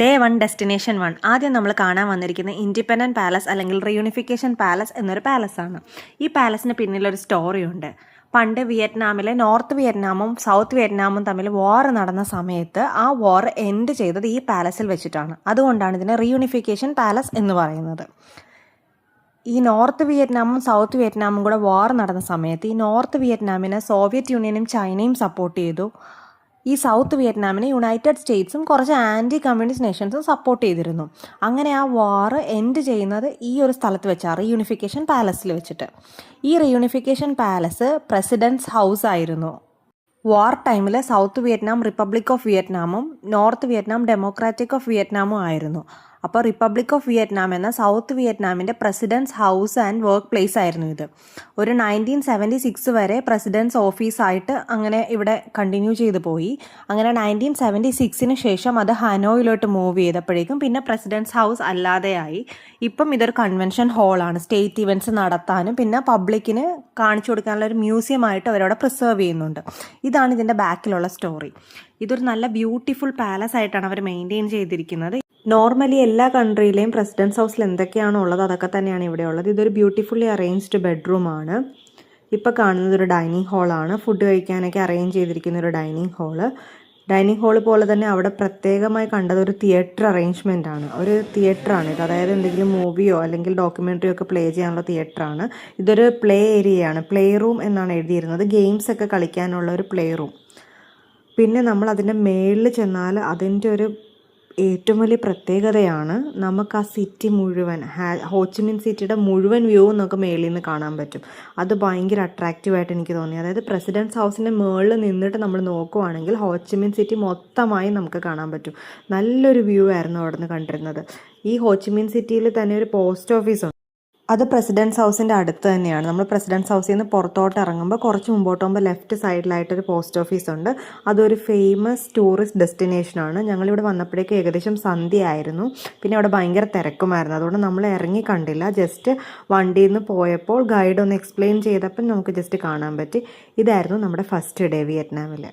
Day 1 destination 1 ആദ്യം നമ്മൾ കാണാൻ വന്നിരിക്കുന്ന ഇൻഡിപെൻഡൻറ്റ് പാലസ് അല്ലെങ്കിൽ റീയൂണിഫിക്കേഷൻ പാലസ് എന്നൊരു പാലസാണ്. ഈ പാലസിന് പിന്നിലൊരു സ്റ്റോറിയുണ്ട്. പണ്ട് വിയറ്റ്നാമിലെ നോർത്ത് വിയറ്റ്നാമും സൗത്ത് വിയറ്റ്നാമും തമ്മിൽ വാർ നടന്ന സമയത്ത് ആ വാർ എൻഡ് ചെയ്തത് ഈ പാലസിൽ വെച്ചിട്ടാണ്. അതുകൊണ്ടാണ് ഇതിനെ റീയൂണിഫിക്കേഷൻ പാലസ് എന്ന് പറയുന്നത്. ഈ നോർത്ത് വിയറ്റ്നാമും സൗത്ത് വിയറ്റ്നാമും കൂടെ വാർ നടന്ന സമയത്ത് ഈ നോർത്ത് വിയറ്റ്നാമിനെ സോവിയറ്റ് യൂണിയനും ചൈനയും സപ്പോർട്ട് ചെയ്തു. ഈ സൗത്ത് വിയറ്റ്നാമിനെ യുണൈറ്റഡ് സ്റ്റേറ്റ്സും കുറച്ച് ആൻറ്റി കമ്മ്യൂണിസ്റ്റ് നേഷൻസും സപ്പോർട്ട് ചെയ്തിരുന്നു. അങ്ങനെ ആ വാർ എൻഡ് ചെയ്യുന്നത് ഈ ഒരു സ്ഥലത്ത് വെച്ചാണ്, റീയൂണിഫിക്കേഷൻ പാലസിൽ വെച്ചിട്ട്. ഈ റീയൂണിഫിക്കേഷൻ പാലസ് പ്രസിഡൻറ്റ്സ് ഹൗസ് ആയിരുന്നു. വാർ ടൈമിൽ സൗത്ത് വിയറ്റ്നാം റിപ്പബ്ലിക് ഓഫ് വിയറ്റ്നാമും നോർത്ത് വിയറ്റ്നാം ഡെമോക്രാറ്റിക് ഓഫ് വിയറ്റ്നാമും ആയിരുന്നു. അപ്പോൾ റിപ്പബ്ലിക് ഓഫ് വിയറ്റ്നാം എന്ന സൗത്ത് വിയറ്റ്നാമിൻ്റെ presidents house and work place ആയിരുന്നു ഇത്. ഒരു 1976 വരെ പ്രസിഡൻറ്റ്സ് ഓഫീസായിട്ട് അങ്ങനെ ഇവിടെ കണ്ടിന്യൂ ചെയ്തു പോയി. അങ്ങനെ 1976 ശേഷം അത് ഹനോയിലോട്ട് മൂവ് ചെയ്തപ്പോഴേക്കും പിന്നെ പ്രസിഡൻറ്റ്സ് ഹൗസ് അല്ലാതെയായി. ഇപ്പം ഇതൊരു കൺവെൻഷൻ ഹാളാണ്. സ്റ്റേറ്റ് ഇവൻറ്റ്സ് നടത്താനും പിന്നെ പബ്ലിക്കിന് കാണിച്ചു കൊടുക്കാനുള്ള ഒരു മ്യൂസിയമായിട്ട് അവരവിടെ പ്രിസർവ് ചെയ്യുന്നുണ്ട്. ഇതാണ് ഇതിൻ്റെ ബാക്കിലുള്ള സ്റ്റോറി. ഇതൊരു നല്ല ബ്യൂട്ടിഫുൾ പാലസ് ആയിട്ടാണ് അവർ മെയിൻറ്റെയിൻ ചെയ്തിരിക്കുന്നത്. നോർമലി എല്ലാ കൺട്രിയിലെയും പ്രസിഡൻസ് ഹൗസിൽ എന്തൊക്കെയാണോ ഉള്ളത് അതൊക്കെ തന്നെയാണ് ഇവിടെ ഉള്ളത്. ഇതൊരു ബ്യൂട്ടിഫുള്ളി അറേഞ്ച്ഡ് ബെഡ്റൂമാണ്. ഇപ്പോൾ കാണുന്നത് ഒരു ഡൈനിങ് ഹാളാണ്. ഫുഡ് കഴിക്കാനൊക്കെ അറേഞ്ച് ചെയ്തിരിക്കുന്ന ഒരു ഡൈനിങ് ഹാള് പോലെ തന്നെ അവിടെ പ്രത്യേകമായി കണ്ടത് ഒരു തിയേറ്റർ അറേഞ്ച്മെൻ്റ് ആണ്. ഒരു തിയേറ്ററാണിത്. അതായത് എന്തെങ്കിലും മൂവിയോ അല്ലെങ്കിൽ ഡോക്യുമെൻ്ററിയോ ഒക്കെ പ്ലേ ചെയ്യാനുള്ള തിയേറ്ററാണ്. ഇതൊരു പ്ലേ ഏരിയയാണ്. പ്ലേ റൂം എന്നാണ് എഴുതിയിരുന്നത്. ഗെയിംസ് ഒക്കെ കളിക്കാനുള്ള ഒരു പ്ലേ റൂം. പിന്നെ നമ്മൾ അതിൻ്റെ മേളിൽ ചെന്നാൽ അതിൻ്റെ ഒരു ഏറ്റവും വലിയ പ്രത്യേകതയാണ് നമുക്ക് ആ സിറ്റി മുഴുവൻ ഹോച്ചിമിൻ സിറ്റിയുടെ മുഴുവൻ വ്യൂ നമുക്ക് മേളിൽ നിന്ന് കാണാൻ പറ്റും. അത് ഭയങ്കര അട്രാക്റ്റീവായിട്ട് എനിക്ക് തോന്നി. അതായത് പ്രസിഡൻറ്റ്സ് ഹൗസിൻ്റെ മുകളിൽ നിന്നിട്ട് നമ്മൾ നോക്കുവാണെങ്കിൽ ഹോച്ചിമിൻ സിറ്റി മൊത്തമായി നമുക്ക് കാണാൻ പറ്റും. നല്ലൊരു വ്യൂ ആയിരുന്നു അവിടെ നിന്ന് കണ്ടിരുന്നത്. ഈ ഹോച്ചിമിൻ സിറ്റിയിൽ തന്നെ ഒരു പോസ്റ്റ് ഓഫീസ് ഉണ്ട്. അത് പ്രസിഡൻറ്റ്സ് ഹൗസിൻ്റെ അടുത്ത് തന്നെയാണ്. നമ്മൾ പ്രസിഡൻറ്റ്സ് ഹൗസിൽ നിന്ന് പുറത്തോട്ട് ഇറങ്ങുമ്പോൾ കുറച്ച് മുമ്പോട്ട് പോകുമ്പോൾ ലെഫ്റ്റ് സൈഡിലായിട്ടൊരു പോസ്റ്റ് ഓഫീസ് ഉണ്ട്. അതൊരു ഫേമസ് ടൂറിസ്റ്റ് ഡെസ്റ്റിനേഷനാണ്. ഞങ്ങളിവിടെ വന്നപ്പോഴേക്കും ഏകദേശം സന്ധ്യയായിരുന്നു. പിന്നെ അവിടെ ഭയങ്കര തിരക്കുമായിരുന്നു. അതുകൊണ്ട് നമ്മൾ ഇറങ്ങി കണ്ടില്ല. ജസ്റ്റ് വണ്ടിയിൽ നിന്ന് പോയപ്പോൾ ഗൈഡ് ഒന്ന് എക്സ്പ്ലെയിൻ ചെയ്തപ്പോൾ നമുക്ക് ജസ്റ്റ് കാണാൻ പറ്റി. ഇതായിരുന്നു നമ്മുടെ ഫസ്റ്റ് ഡേ വിയറ്റ്നാമിൽ.